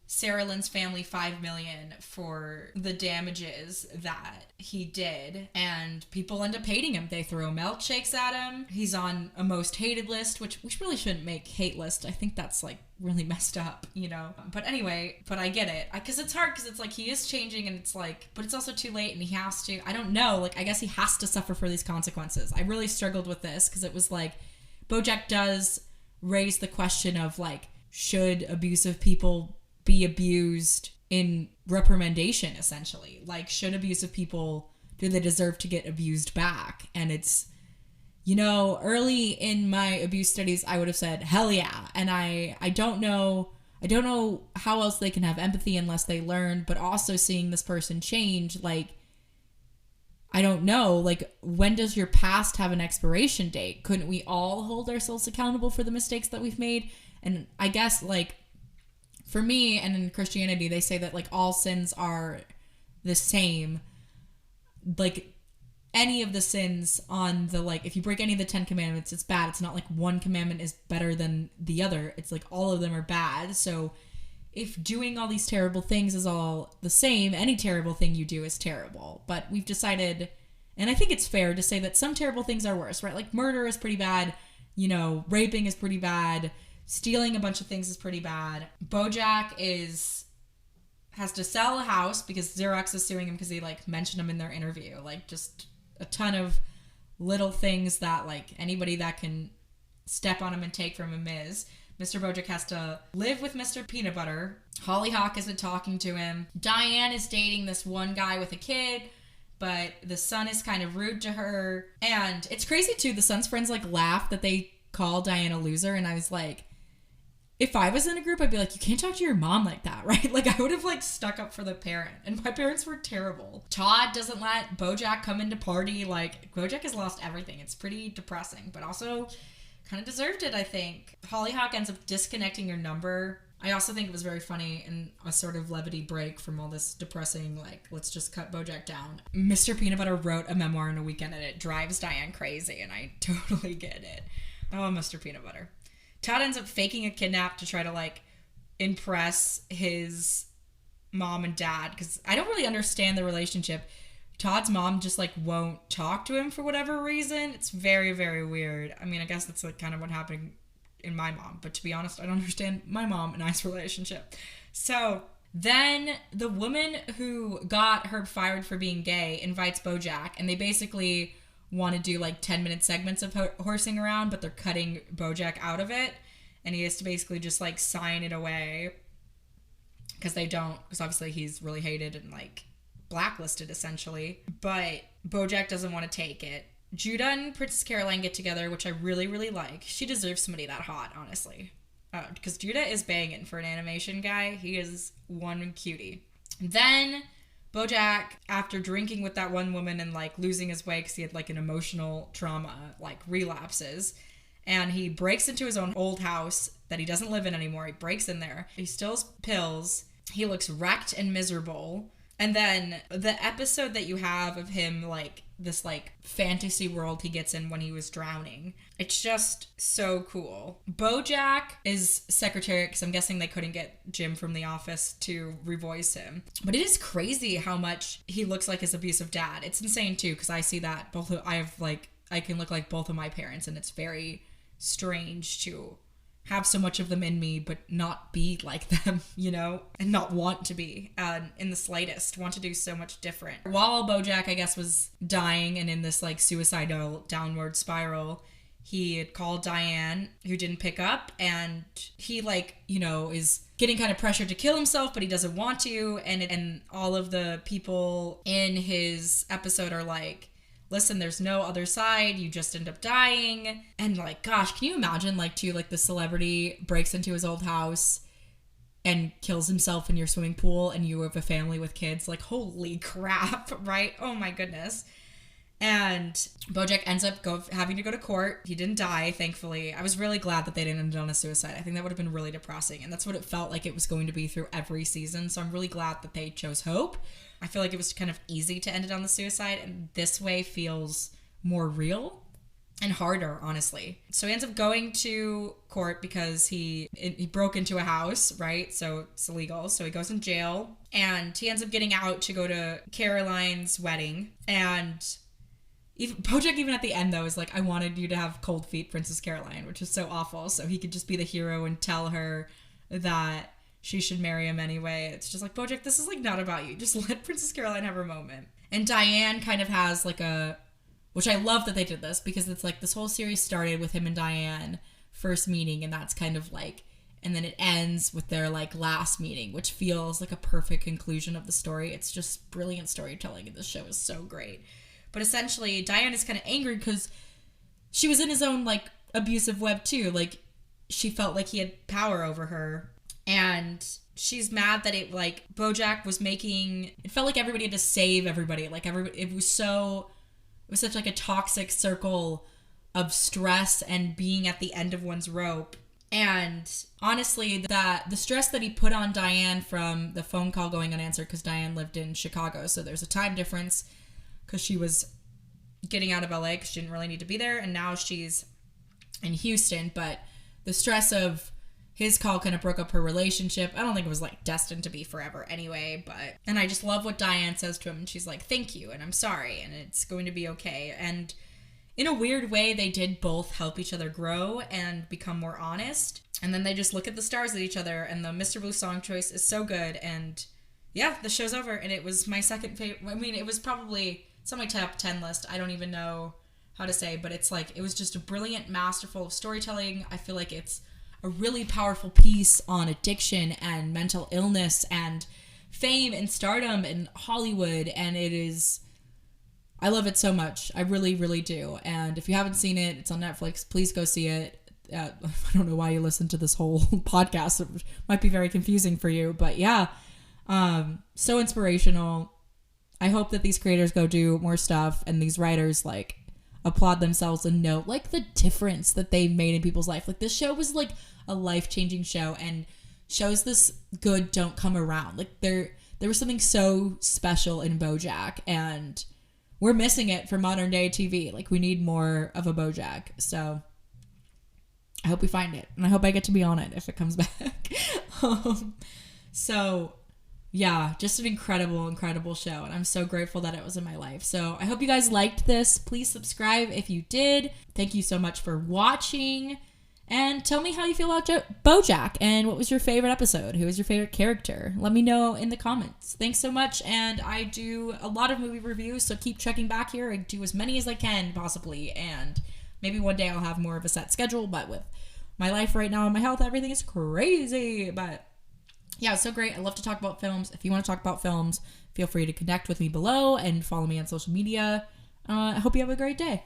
Sarah Lynn's family $5 million for the damages that he did, and people end up hating him. They throw milkshakes at him. He's on a most hated list, which we really shouldn't make hate list. I think that's like really messed up, you know? But anyway, but I get it. Because it's hard because it's like he is changing and it's like, but it's also too late and he has to, I don't know, like I guess he has to suffer for these consequences. I really struggled with this because it was like, Bojack does raise the question of like, should abusive people be abused in reprimandation, essentially? Like, should abusive people, do they deserve to get abused back? And it's, you know, early in my abuse studies, I would have said, hell yeah. And I don't know how else they can have empathy unless they learn, but also seeing this person change, like, I don't know, like, when does your past have an expiration date? Couldn't we all hold ourselves accountable for the mistakes that we've made? And I guess, like, for me, and in Christianity, they say that, like, all sins are the same. Like, any of the sins on the, like, if you break any of the 10 commandments, it's bad. It's not like one commandment is better than the other. It's like all of them are bad. So if doing all these terrible things is all the same, any terrible thing you do is terrible. But we've decided, and I think it's fair to say that some terrible things are worse, right? Like murder is pretty bad. You know, raping is pretty bad. Stealing a bunch of things is pretty bad. Bojack has to sell a house because Xerox is suing him because he, like, mentioned him in their interview. Like, just a ton of little things that, like, anybody that can step on him and take from him is. Mr. Bojack has to live with Mr. Peanut Butter. Hollyhock isn't talking to him. Diane is dating this one guy with a kid, but the son is kind of rude to her. And it's crazy too, the son's friends like laugh that they call Diane a loser, and I was like, if I was in a group, I'd be like, you can't talk to your mom like that, right? Like, I would have, like, stuck up for the parent. And my parents were terrible. Todd doesn't let Bojack come into party. Like, Bojack has lost everything. It's pretty depressing, but also kind of deserved it, I think. Hollyhock ends up disconnecting your number. I also think it was very funny and a sort of levity break from all this depressing, like, let's just cut Bojack down. Mr. Peanut Butter wrote a memoir in a weekend, and it drives Diane crazy, and I totally get it. Oh, Mr. Peanut Butter. Todd ends up faking a kidnap to try to, like, impress his mom and dad, because I don't really understand the relationship. Todd's mom just, like, won't talk to him for whatever reason. It's very, very weird. I mean, I guess that's, like, kind of what happened in my mom, but to be honest, I don't understand my mom and I's relationship. So then the woman who got Herb fired for being gay invites Bojack, and they basically want to do like 10-minute segments of horsing around, but they're cutting Bojack out of it, and he has to basically just like sign it away because obviously he's really hated and like blacklisted essentially. But Bojack doesn't want to take it. Judah and Princess Caroline get together, which I really, really like. She deserves somebody that hot, honestly, because Judah is banging for an animation guy. He is one cutie. Then Bojack, after drinking with that one woman and, like, losing his way because he had, like, an emotional trauma, like, relapses. And he breaks into his own old house that he doesn't live in anymore. He breaks in there. He steals pills. He looks wrecked and miserable. And then the episode that you have of him, like, this, like, fantasy world he gets in when he was drowning. It's just so cool. Bojack is secretary, because I'm guessing they couldn't get Jim from The Office to revoice him. But it is crazy how much he looks like his abusive dad. It's insane, too, because I see that. I can look like both of my parents, and it's very strange to have so much of them in me, but not be like them, you know, and not want to be in the slightest, want to do so much different. While Bojack, I guess, was dying and in this like suicidal downward spiral, he had called Diane, who didn't pick up, and he like, you know, is getting kind of pressured to kill himself, but he doesn't want to, and all of the people in his episode are like, listen, there's no other side, you just end up dying. And like, gosh, can you imagine like the celebrity breaks into his old house and kills himself in your swimming pool and you have a family with kids? Like, holy crap, right? Oh my goodness. And Bojack ends up having to go to court. He didn't die, thankfully. I was really glad that they didn't end on a suicide. I think that would have been really depressing. And that's what it felt like it was going to be through every season. So I'm really glad that they chose hope. I feel like it was kind of easy to end it on the suicide, and this way feels more real and harder, honestly. So he ends up going to court because he broke into a house, right? So it's illegal. So he goes in jail, and he ends up getting out to go to Caroline's wedding. And Bojack, even at the end, though, is like, I wanted you to have cold feet, Princess Caroline, which is so awful. So he could just be the hero and tell her that she should marry him anyway. It's just like, Bojack, this is like not about you. Just let Princess Caroline have her moment. And Diane kind of has like which I love that they did this, because it's like this whole series started with him and Diane first meeting, and that's kind of like, and then it ends with their like last meeting, which feels like a perfect conclusion of the story. It's just brilliant storytelling, and this show is so great. But essentially, Diane is kind of angry because she was in his own like abusive web too. Like, she felt like he had power over her. And she's mad that it Bojack was it felt like everybody had to save everybody. Like it was such like a toxic circle of stress and being at the end of one's rope. And honestly, the stress that he put on Diane from the phone call going unanswered, because Diane lived in Chicago, so there's a time difference, because she was getting out of LA because she didn't really need to be there, and now she's in Houston. But the stress of his call kind of broke up her relationship. I don't think it was like destined to be forever anyway, and I just love what Diane says to him. And she's like, thank you, and I'm sorry, and it's going to be okay. And in a weird way, they did both help each other grow and become more honest. And then they just look at the stars at each other, and the Mr. Blue song choice is so good. And yeah, the show's over, and it was my second favorite. I mean, it's on my top 10 list. I don't even know how to say, but it's like, it was just a brilliant, masterful storytelling. I feel like it's a really powerful piece on addiction and mental illness and fame and stardom and Hollywood. And I love it so much. I really, really do. And if you haven't seen it, it's on Netflix. Please go see it. I don't know why you listen to this whole podcast. It might be very confusing for you, but yeah, so inspirational. I hope that these creators go do more stuff and these writers like applaud themselves and note like the difference that they've made in people's life. Like this show was like a life-changing show, and shows this good don't come around. Like there was something so special in Bojack, and we're missing it for modern day TV. Like we need more of a Bojack. So I hope we find it, and I hope I get to be on it if it comes back. So yeah, just an incredible, incredible show. And I'm so grateful that it was in my life. So I hope you guys liked this. Please subscribe if you did. Thank you so much for watching. And tell me how you feel about Bojack, and what was your favorite episode? Who was your favorite character? Let me know in the comments. Thanks so much. And I do a lot of movie reviews, so keep checking back here. I do as many as I can possibly. And maybe one day I'll have more of a set schedule. But with my life right now and my health, everything is crazy. But yeah, it's so great. I love to talk about films. If you want to talk about films, feel free to connect with me below and follow me on social media. I hope you have a great day.